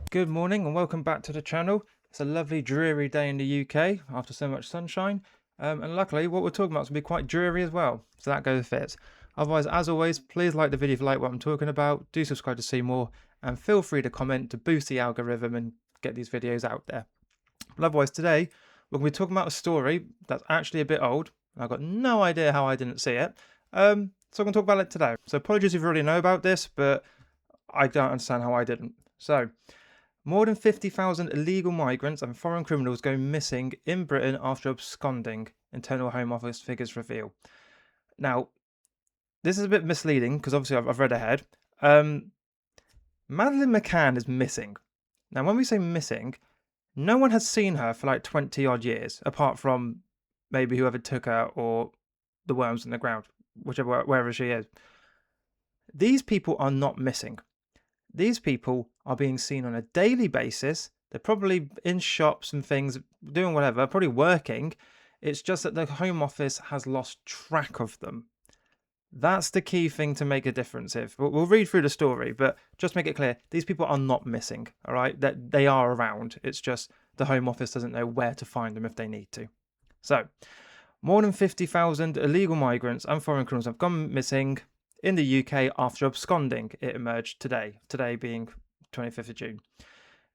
Good morning and welcome back to the channel. It's a lovely dreary day in the UK after so much sunshine. And luckily what we're talking about is going to be quite dreary as well. So that goes fit. Otherwise, as always, please like the video if you like what I'm talking about. Do subscribe to see more. And feel free to comment to boost the algorithm and get these videos out there. But otherwise, today we're going to be talking about a story that's actually a bit old. I've got no idea how I didn't see it. So I'm going to talk about it today. So apologies if you already know about this, but I don't understand how I didn't. So, more than 50,000 illegal migrants and foreign criminals go missing in Britain after absconding, Internal Home Office figures reveal. Now, this is a bit misleading because obviously I've read ahead. Madeleine McCann is missing. Now, when we say missing, no one has seen her for like 20 odd years, apart from maybe whoever took her or the worms in the ground, wherever she is. These people are not missing. These people are being seen on a daily basis. They're probably in shops and things, doing whatever, probably working. It's just that the Home Office has lost track of them. That's the key thing to make a difference. If we'll read through the story, but just make it clear, these people are not missing, all right? That they are around. It's just the Home Office doesn't know where to find them if they need to. So, more than 50,000 illegal migrants and foreign criminals have gone missing in the UK after absconding, it emerged today being 25th of June.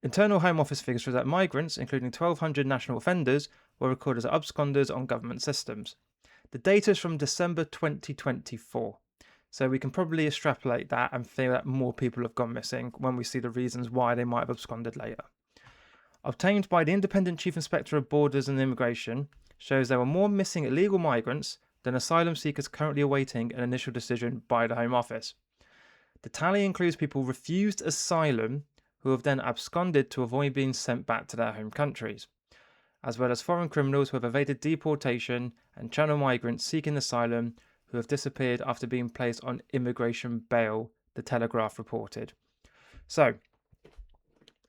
Internal Home Office figures show that migrants, including 1,200 national offenders, were recorded as absconders on government systems. The data is from December 2024, so we can probably extrapolate that and feel that more people have gone missing when we see the reasons why they might have absconded later. Obtained by the Independent Chief Inspector of Borders and Immigration, shows there were more missing illegal migrants than asylum seekers currently awaiting an initial decision by the Home Office. The tally includes people refused asylum who have then absconded to avoid being sent back to their home countries, as well as foreign criminals who have evaded deportation and channel migrants seeking asylum who have disappeared after being placed on immigration bail, the Telegraph reported. So,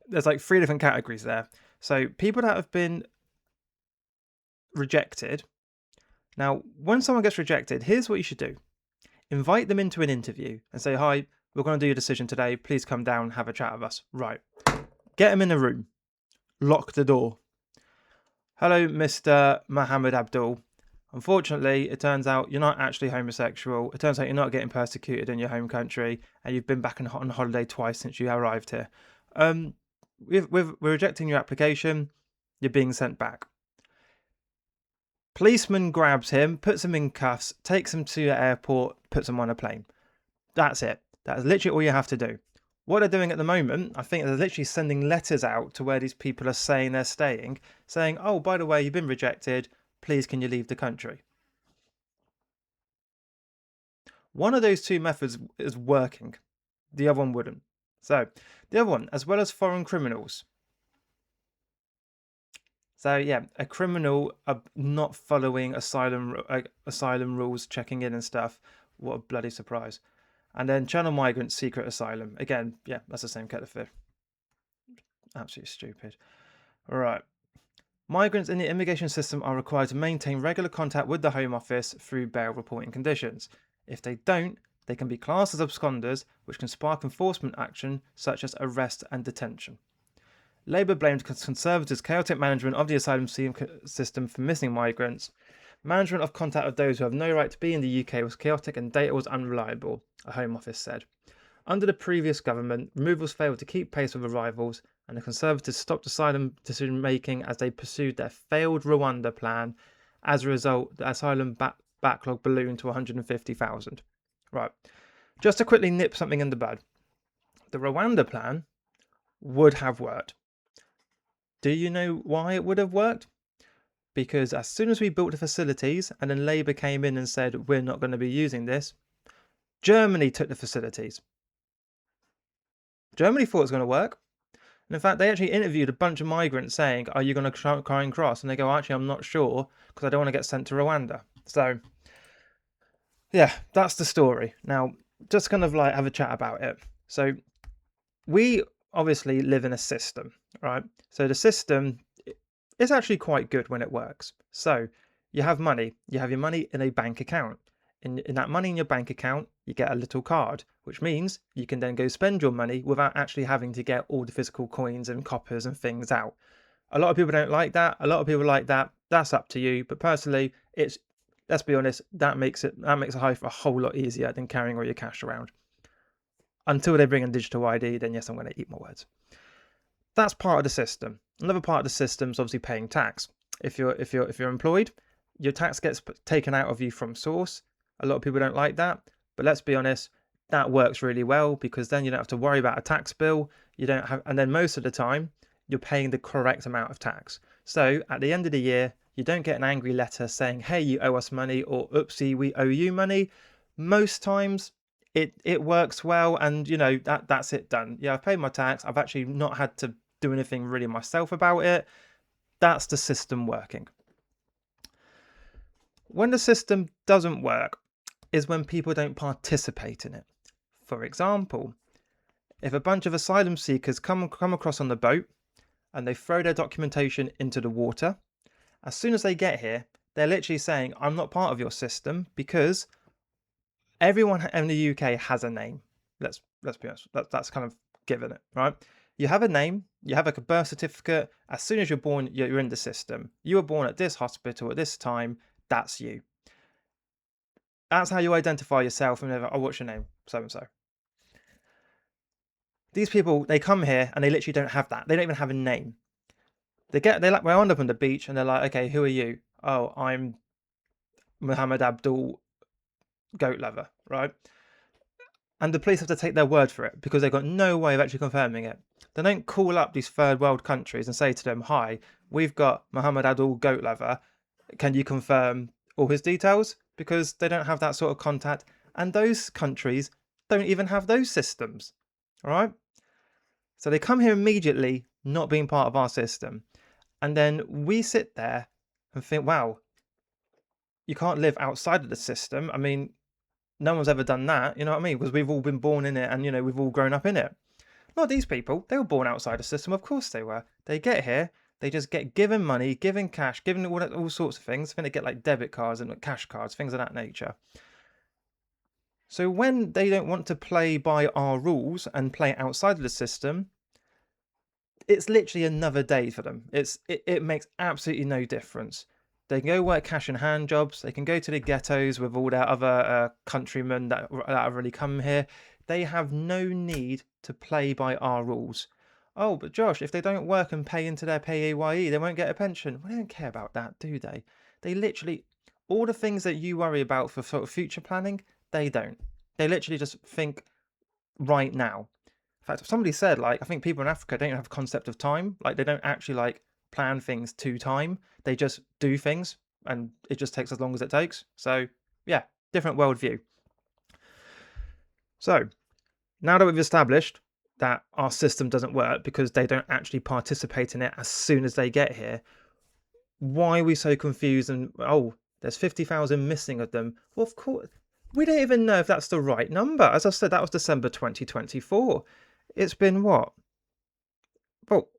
there's like 3 different categories there. So, people that have been rejected. Now, when someone gets rejected, here's what you should do. Invite them into an interview and say, hi, we're going to do your decision today. Please come down and have a chat with us. Right. Get them in a room. Lock the door. Hello, Mr. Mohammed Abdul. Unfortunately, it turns out you're not actually homosexual. It turns out you're not getting persecuted in your home country, and you've been back on holiday twice since you arrived here. We're rejecting your application. You're being sent back. Policeman grabs him, puts him in cuffs, takes him to the airport, puts him on a plane. That's it. That's literally all you have to do. What they're doing at the moment, I think they're literally sending letters out to where these people are saying they're staying, saying, oh, by the way, you've been rejected. Please, can you leave the country? One of those 2 methods is working. The other one wouldn't. So, the other one, as well as foreign criminals. So yeah, a criminal not following asylum rules, checking in and stuff. What a bloody surprise! And then channel migrants, secret asylum. Again, yeah, that's the same kettle of fish. Absolutely stupid. All right. Migrants in the immigration system are required to maintain regular contact with the Home Office through bail reporting conditions. If they don't, they can be classed as absconders, which can spark enforcement action such as arrest and detention. Labour blamed Conservatives' chaotic management of the asylum system for missing migrants. Management of contact with those who have no right to be in the UK was chaotic and data was unreliable, a Home Office said. Under the previous government, removals failed to keep pace with arrivals, and the Conservatives stopped asylum decision making as they pursued their failed Rwanda plan. As a result, the asylum backlog ballooned to 150,000. Right, just to quickly nip something in the bud. The Rwanda plan would have worked. Do you know why it would have worked? Because as soon as we built the facilities and then Labour came in and said, we're not going to be using this, Germany took the facilities. Germany thought it was going to work. And in fact, they actually interviewed a bunch of migrants saying, are you going to try and cross? And they go, actually, I'm not sure because I don't want to get sent to Rwanda. So, yeah, that's the story. Now, just kind of like have a chat about it. So, we obviously live in a system, right? So the system is actually quite good when it works. So you have money. You have your money in a bank account. In that money in your bank account, you get a little card, which means you can then go spend your money without actually having to get all the physical coins and coppers and things out. A lot of people don't like that. A lot of people like that. That's up to you. But personally, let's be honest, that makes life a whole lot easier than carrying all your cash around. Until they bring in digital ID, then yes, I'm going to eat my words. That's part of the system. Another part of the system is obviously paying tax. If you're employed, your tax gets taken out of you from source. A lot of people don't like that, but let's be honest, that works really well because then you don't have to worry about a tax bill. And then most of the time, you're paying the correct amount of tax. So at the end of the year, you don't get an angry letter saying, "Hey, you owe us money," or "Oopsie, we owe you money." Most times, it works well, and that's it done. Yeah, I've paid my tax. I've actually not had to do anything really myself about it. That's the system working. When the system doesn't work is when people don't participate in it. For example, if a bunch of asylum seekers come across on the boat and they throw their documentation into the water, as soon as they get here, they're literally saying, "I'm not part of your system," because everyone in the UK has a name. Let's be honest. That's kind of given it, right? You have a name, you have a birth certificate. As soon as you're born, you're in the system. You were born at this hospital at this time. That's you. That's how you identify yourself. And oh, what's your name? So and so. These people, they come here and they literally don't have that. They don't even have a name. They wound up on the beach and they're like, "Okay, who are you?" "Oh, I'm Muhammad Abdul Goat Lover," right? And the police have to take their word for it because they've got no way of actually confirming it. They don't call up these third world countries and say to them, "Hi, we've got Muhammad Abdul Goat Lover. Can you confirm all his details?" Because they don't have that sort of contact. And those countries don't even have those systems. All right? So they come here immediately, not being part of our system. And then we sit there and think, wow, you can't live outside of the system. I mean, no one's ever done that, you know what I mean? Because we've all been born in it and, we've all grown up in it. Not these people. They were born outside the system. Of course they were. They get here. They just get given money, given cash, given all sorts of things. I think they get like debit cards and cash cards, things of that nature. So when they don't want to play by our rules and play outside of the system, it's literally another day for them. It makes absolutely no difference. They can go work cash in hand jobs. They can go to the ghettos with all their other countrymen that have really come here. They have no need to play by our rules. "Oh, but Josh, if they don't work and pay into their PAYE, they won't get a pension." Well, they don't care about that, do they? They literally, all the things that you worry about for sort of future planning, they don't. They literally just think right now. In fact, somebody said, I think people in Africa don't have a concept of time. They don't actually plan things to time. They just do things and it just takes as long as it takes. So yeah, different worldview. So now that we've established that our system doesn't work because they don't actually participate in it as soon as they get here, why are we so confused? And there's 50,000 missing of them. Well, of course, we don't even know if that's the right number. As I said, that was December 2024. It's been what? Well,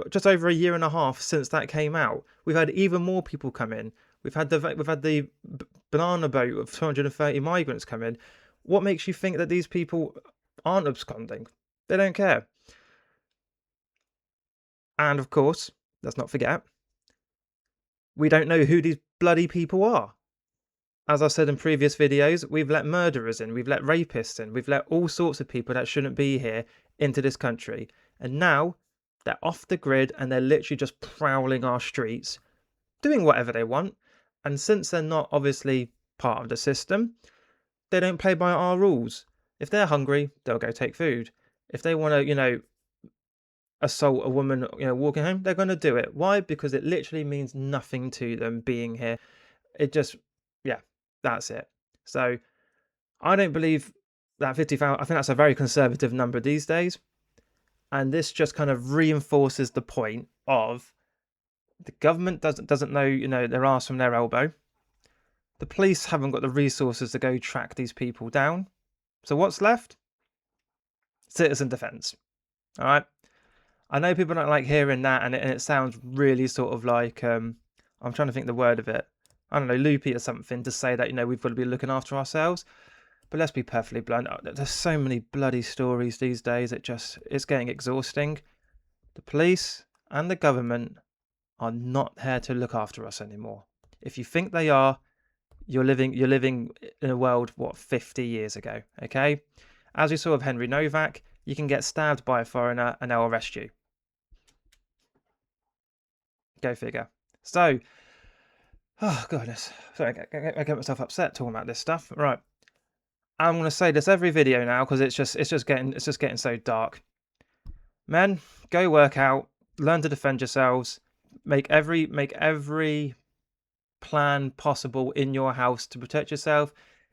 just over a year and a half since that came out. We've had even more people come in. We've had the banana boat of 230 migrants come in. What makes you think that these people aren't absconding? They don't care. And of course, let's not forget, we don't know who these bloody people are. As I said in previous videos, we've let murderers in, we've let rapists in, we've let all sorts of people that shouldn't be here into this country. And now they're off the grid and they're literally just prowling our streets, doing whatever they want. And since they're not obviously part of the system, they don't play by our rules. If they're hungry, they'll go take food. If they want to, assault a woman, walking home, they're going to do it. Why? Because it literally means nothing to them being here. It just, yeah, that's it. So I don't believe that 50,000. I think that's a very conservative number these days. And this just kind of reinforces the point of the government doesn't know, their arse from their elbow. The police haven't got the resources to go track these people down. So what's left? Citizen defence. All right. I know people don't like hearing that, and it sounds really sort of like I'm trying to think the word of it. I don't know, loopy or something, to say that we've got to be looking after ourselves. But let's be perfectly blunt. There's so many bloody stories these days. It's getting exhausting. The police and the government are not here to look after us anymore. If you think they are, you're living in a world 50 years ago. Okay, as we saw with Henry Novak, you can get stabbed by a foreigner and they'll arrest you. Go figure. So, oh goodness, sorry, I get myself upset talking about this stuff. Right, I'm going to say this every video now because it's just getting so dark. Men, go work out, learn to defend yourselves, make every plan possible in your house to protect yourself.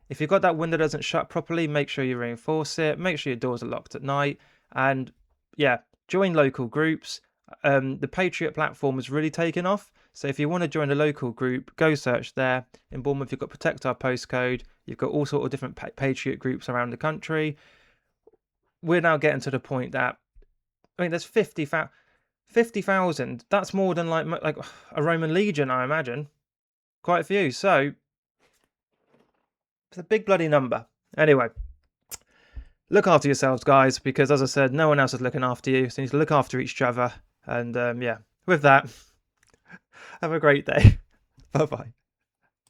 If you've got that window that doesn't shut properly, make sure you reinforce it. Make sure your doors are locked at night. And yeah, join local groups. The Patriot platform has really taken off. So if you want to join a local group, go search there. In Bournemouth, you've got Protect Our Postcode. You've got all sort of different Patriot groups around the country. We're now getting to the point that, I mean, there's 50,000. That's more than like a Roman legion, I imagine. Quite a few. So it's a big bloody number. Anyway, look after yourselves, guys, because as I said, no one else is looking after you. So you need to look after each other. And yeah, with that, have a great day. Bye-bye.